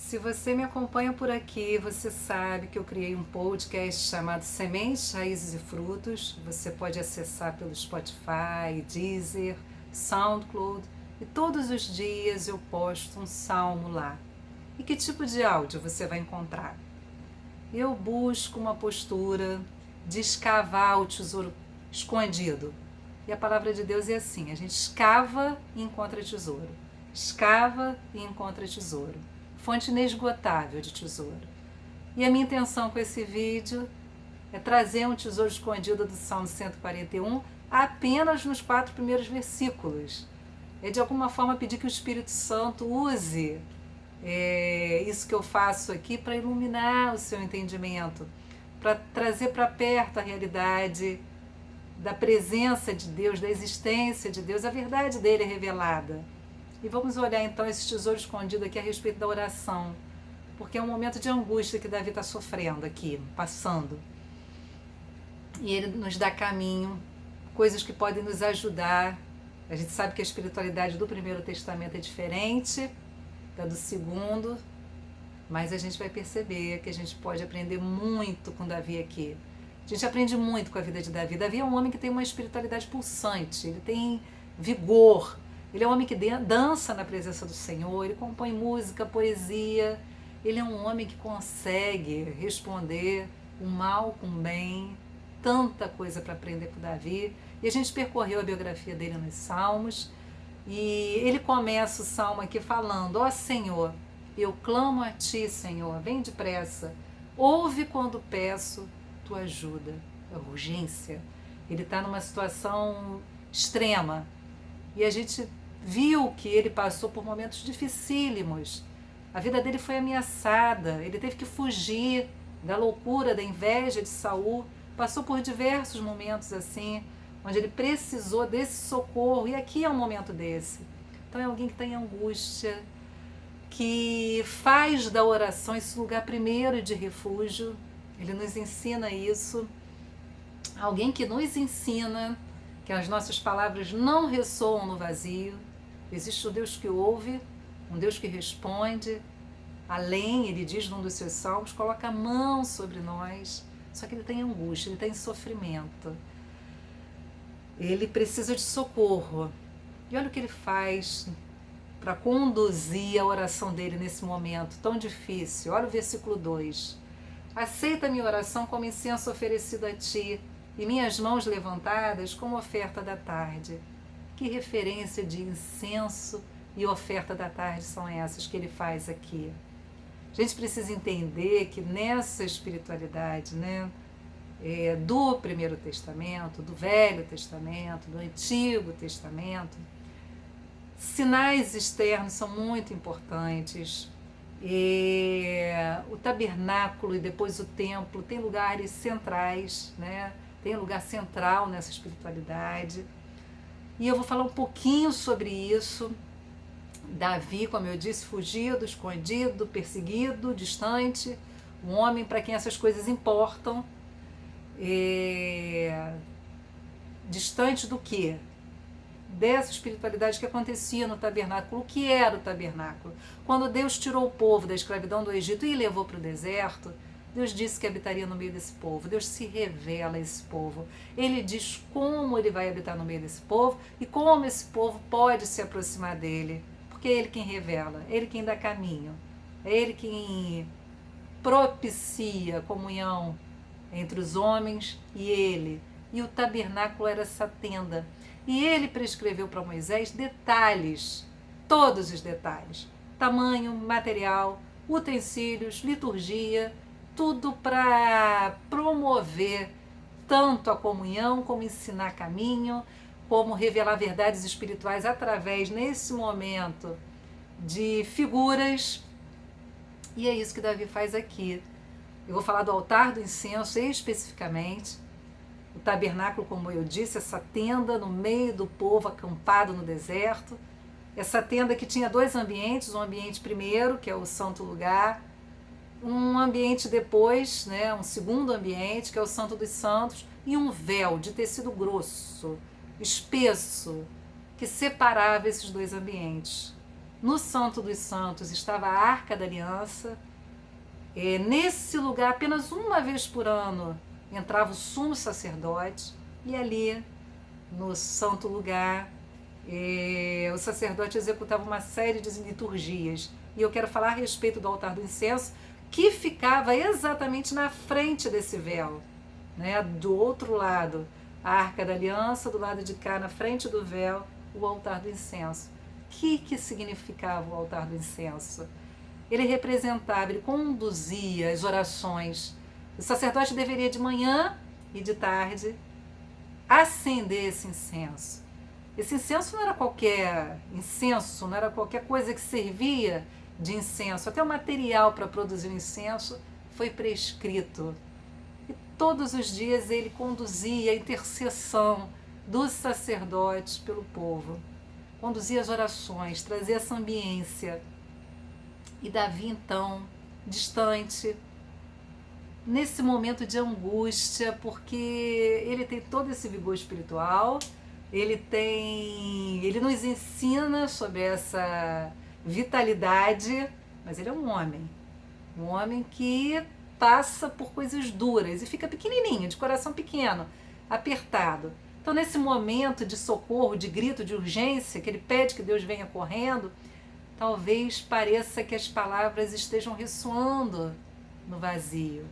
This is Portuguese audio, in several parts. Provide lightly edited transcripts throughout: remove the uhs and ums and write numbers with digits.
Se você me acompanha por aqui, você sabe que eu criei um podcast chamado Sementes, Raízes e Frutos. Você pode acessar pelo Spotify, Deezer, SoundCloud, e todos os dias eu posto um salmo lá. E que tipo de áudio você vai encontrar? Eu busco uma postura de escavar o tesouro escondido. E a palavra de Deus é assim: a gente escava e encontra tesouro. Escava e encontra tesouro. Fonte inesgotável de tesouro. E a minha intenção com esse vídeo é trazer um tesouro escondido do Salmo 141 apenas nos 4 primeiros versículos. É de alguma forma pedir que o Espírito Santo use isso que eu faço aqui para iluminar o seu entendimento, para trazer para perto a realidade da presença de Deus, da existência de Deus, a verdade dele é revelada. E vamos olhar então esse tesouro escondido aqui a respeito da oração, porque é um momento de angústia que Davi está sofrendo aqui, passando. E ele nos dá caminho, coisas que podem nos ajudar. A gente sabe que a espiritualidade do Primeiro Testamento é diferente da do Segundo, mas a gente vai perceber que a gente pode aprender muito com Davi aqui. A gente aprende muito com a vida de Davi. Davi é um homem que tem uma espiritualidade pulsante, ele tem vigor, ele é um homem que dança na presença do Senhor, ele compõe música, poesia, ele é um homem que consegue responder o mal com o bem, tanta coisa para aprender com Davi. E a gente percorreu a biografia dele nos Salmos, e ele começa o Salmo aqui falando: ó Senhor, eu clamo a Ti, Senhor, vem depressa, ouve quando peço Tua ajuda. É urgência. Ele está numa situação extrema, e a gente viu que ele passou por momentos dificílimos. A vida dele foi ameaçada, ele teve que fugir da loucura, da inveja de Saul, passou por diversos momentos assim, onde ele precisou desse socorro, e aqui é um momento desse. Então é alguém que está em angústia, que faz da oração esse lugar primeiro de refúgio. Ele nos ensina isso. Alguém que nos ensina que as nossas palavras não ressoam no vazio. Existe o Deus que ouve, um Deus que responde. Além, ele diz num dos seus salmos, coloca a mão sobre nós. Só que ele tem angústia, ele está em sofrimento. Ele precisa de socorro. E olha o que ele faz para conduzir a oração dele nesse momento tão difícil. Olha o versículo 2. Aceita minha oração como incenso oferecido a Ti, e minhas mãos levantadas como oferta da tarde. Que referência de incenso e oferta da tarde são essas que ele faz aqui? A gente precisa entender que nessa espiritualidade, do Primeiro Testamento, do Velho Testamento, do Antigo Testamento, sinais externos são muito importantes. O tabernáculo e depois o templo tem lugares centrais, tem lugar central nessa espiritualidade. E eu vou falar um pouquinho sobre isso. Davi, como eu disse, fugido, escondido, perseguido, distante, um homem para quem essas coisas importam. Distante do quê? Dessa espiritualidade que acontecia no tabernáculo. O que era o tabernáculo? Quando Deus tirou o povo da escravidão do Egito e levou para o deserto, Deus disse que habitaria no meio desse povo. Deus se revela a esse povo. Ele diz como ele vai habitar no meio desse povo e como esse povo pode se aproximar dele. Porque é ele quem revela, é ele quem dá caminho, é ele quem propicia a comunhão entre os homens e ele. E o tabernáculo era essa tenda. E ele prescreveu para Moisés detalhes, todos os detalhes, tamanho, material, utensílios, liturgia, tudo para promover tanto a comunhão, como ensinar caminho, como revelar verdades espirituais através, nesse momento, de figuras. E é isso que Davi faz aqui. Eu vou falar do altar do incenso especificamente. O tabernáculo, como eu disse, essa tenda no meio do povo acampado no deserto. Essa tenda que tinha 2 ambientes, um ambiente primeiro, que é o santo lugar, um ambiente depois, um segundo ambiente, que é o Santo dos Santos, e um véu de tecido grosso, espesso, que separava esses 2 ambientes. No Santo dos Santos estava a Arca da Aliança. Nesse lugar, apenas uma vez por ano, entrava o sumo sacerdote, e ali, no santo lugar, o sacerdote executava uma série de liturgias. E eu quero falar a respeito do altar do incenso, que ficava exatamente na frente desse véu, né? Do outro lado, a Arca da Aliança, do lado de cá, na frente do véu, o altar do incenso. O que significava o altar do incenso? Ele representava, ele conduzia as orações. O sacerdote deveria de manhã e de tarde acender esse incenso. Esse incenso não era qualquer incenso, não era qualquer coisa que servia de incenso. Até o material para produzir o incenso foi prescrito. E todos os dias ele conduzia a intercessão dos sacerdotes pelo povo. Conduzia as orações, trazia essa ambiência. E Davi, então, distante, nesse momento de angústia, porque ele tem todo esse vigor espiritual, ele nos ensina sobre essa vitalidade, mas ele é um homem que passa por coisas duras e fica pequenininho, de coração pequeno, apertado. Então, nesse momento de socorro, de grito, de urgência, que ele pede que Deus venha correndo, talvez pareça que as palavras estejam ressoando no vazio.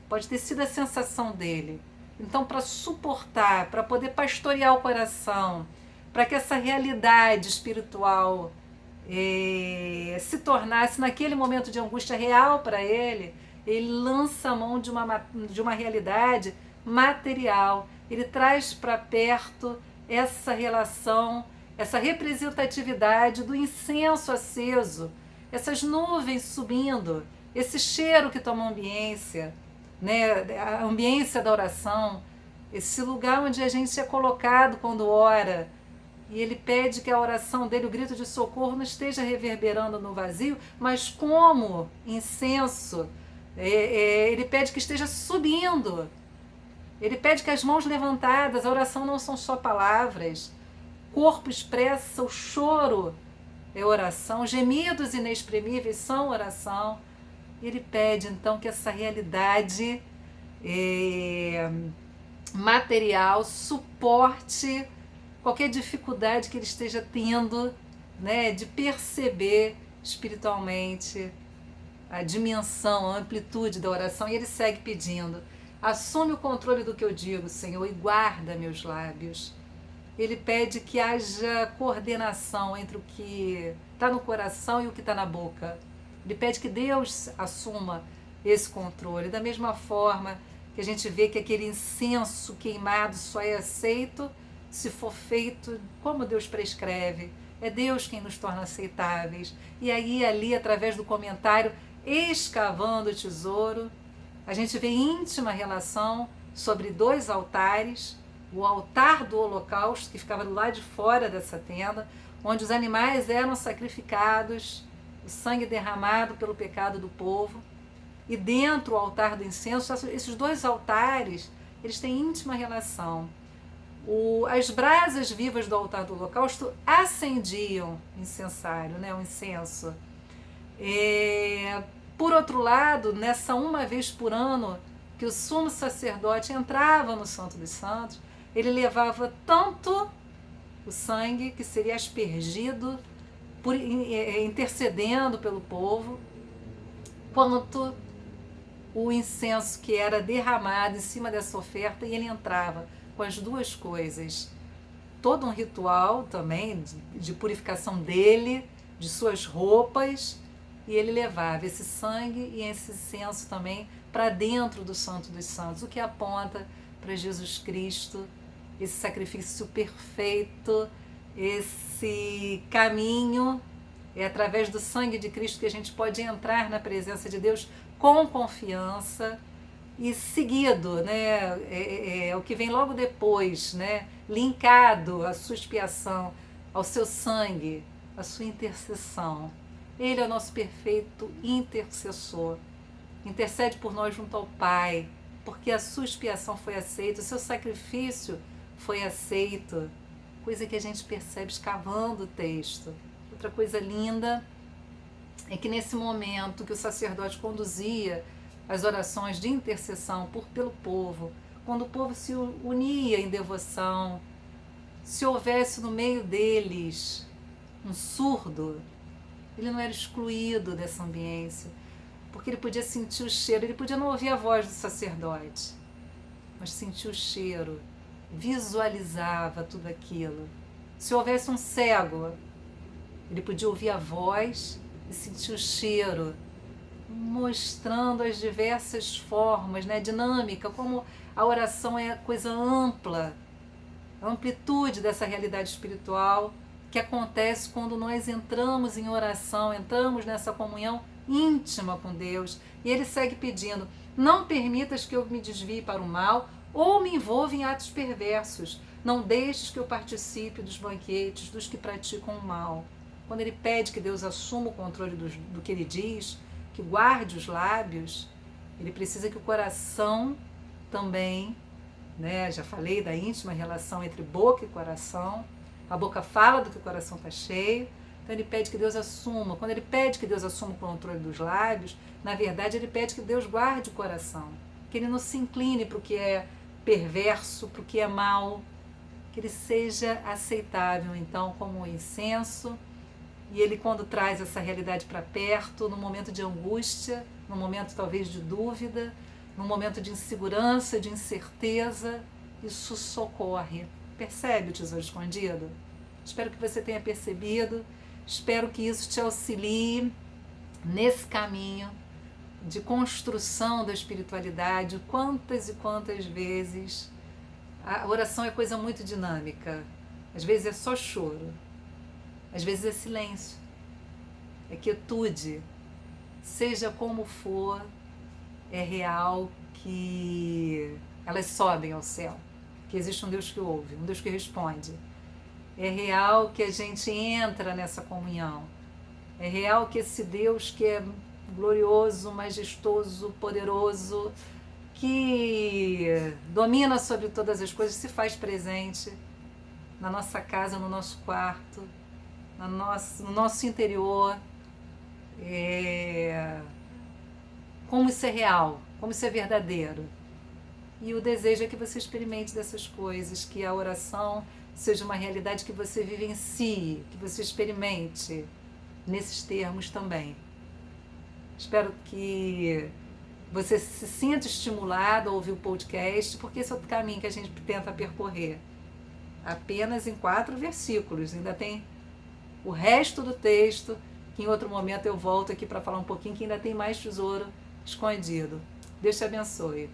Pode ter sido a sensação dele. Então, para suportar, para poder pastorear o coração, para que essa realidade espiritual se tornasse, naquele momento de angústia real para ele, ele lança a mão de uma realidade material. Ele traz para perto essa relação, essa representatividade do incenso aceso, essas nuvens subindo, esse cheiro que toma ambiência, né? A ambiência da oração, esse lugar onde a gente é colocado quando ora. E ele pede que a oração dele, o grito de socorro, não esteja reverberando no vazio, mas como incenso. Ele pede que esteja subindo. Ele pede que as mãos levantadas, a oração não são só palavras. O corpo expressa, o choro é oração, gemidos inexprimíveis são oração. Ele pede então que essa realidade material suporte qualquer dificuldade que ele esteja tendo, né, de perceber espiritualmente a dimensão, a amplitude da oração. E ele segue pedindo: assume o controle do que eu digo, Senhor, e guarda meus lábios. Ele pede que haja coordenação entre o que está no coração e o que está na boca. Ele pede que Deus assuma esse controle. Da mesma forma que a gente vê que aquele incenso queimado só é aceito se for feito como Deus prescreve. É Deus quem nos torna aceitáveis. E aí, ali, através do comentário, escavando o tesouro, a gente vê íntima relação sobre dois altares. O altar do holocausto, que ficava do lado de fora dessa tenda, onde os animais eram sacrificados, o sangue derramado pelo pecado do povo. E dentro o altar do incenso, esses dois altares, eles têm íntima relação. As brasas vivas do altar do holocausto acendiam incensário, né, o incenso. Por outro lado, nessa uma vez por ano que o sumo sacerdote entrava no Santo dos Santos, ele levava tanto o sangue que seria aspergido, intercedendo pelo povo, quanto o incenso que era derramado em cima dessa oferta, e ele entrava com as duas coisas. Todo um ritual também de purificação dele, de suas roupas, e ele levava esse sangue e esse incenso também para dentro do Santo dos Santos, o que aponta para Jesus Cristo, esse sacrifício perfeito, esse caminho. É através do sangue de Cristo que a gente pode entrar na presença de Deus com confiança. E seguido, né, o que vem logo depois, né, linkado à sua expiação, ao seu sangue, à sua intercessão. Ele é o nosso perfeito intercessor. Intercede por nós junto ao Pai, porque a sua expiação foi aceita, o seu sacrifício foi aceito. Coisa que a gente percebe escavando o texto. Outra coisa linda é que nesse momento que o sacerdote conduzia as orações de intercessão pelo povo, quando o povo se unia em devoção, se houvesse no meio deles um surdo, ele não era excluído dessa ambiência, porque ele podia sentir o cheiro, ele podia não ouvir a voz do sacerdote, mas sentir o cheiro, visualizava tudo aquilo. Se houvesse um cego, ele podia ouvir a voz e sentir o cheiro, mostrando as diversas formas, né, dinâmica, como a oração é coisa ampla, a amplitude dessa realidade espiritual que acontece quando nós entramos em oração, entramos nessa comunhão íntima com Deus. E ele segue pedindo: não permitas que eu me desvie para o mal ou me envolva em atos perversos. Não deixes que eu participe dos banquetes dos que praticam o mal. Quando ele pede que Deus assuma o controle do que ele diz, que guarde os lábios, ele precisa que o coração também, né? Já falei da íntima relação entre boca e coração. A boca fala do que o coração está cheio. Então ele pede que Deus assuma. Quando ele pede que Deus assuma o controle dos lábios, na verdade ele pede que Deus guarde o coração, que ele não se incline para o que é perverso, para o que é mal, que ele seja aceitável então como um incenso. E ele, quando traz essa realidade para perto, no momento de angústia, no momento talvez de dúvida, no momento de insegurança, de incerteza, isso socorre. Percebe o tesouro escondido? Espero que você tenha percebido, espero que isso te auxilie nesse caminho de construção da espiritualidade. Quantas e quantas vezes a oração é coisa muito dinâmica, às vezes é só choro, às vezes é silêncio, é quietude, seja como for, é real que elas sobem ao céu, que existe um Deus que ouve, um Deus que responde. É real que a gente entra nessa comunhão. É real que esse Deus que é glorioso, majestoso, poderoso, que domina sobre todas as coisas, se faz presente na nossa casa, no nosso quarto, no nosso interior. Como isso é real, como isso é verdadeiro. E o desejo é que você experimente dessas coisas, que a oração seja uma realidade que você vivencie, que você experimente nesses termos também. Espero que você se sinta estimulado a ouvir o podcast, porque esse é o caminho que a gente tenta percorrer. Apenas em 4 versículos, ainda tem o resto do texto, que em outro momento eu volto aqui para falar um pouquinho, que ainda tem mais tesouro escondido. Deus te abençoe.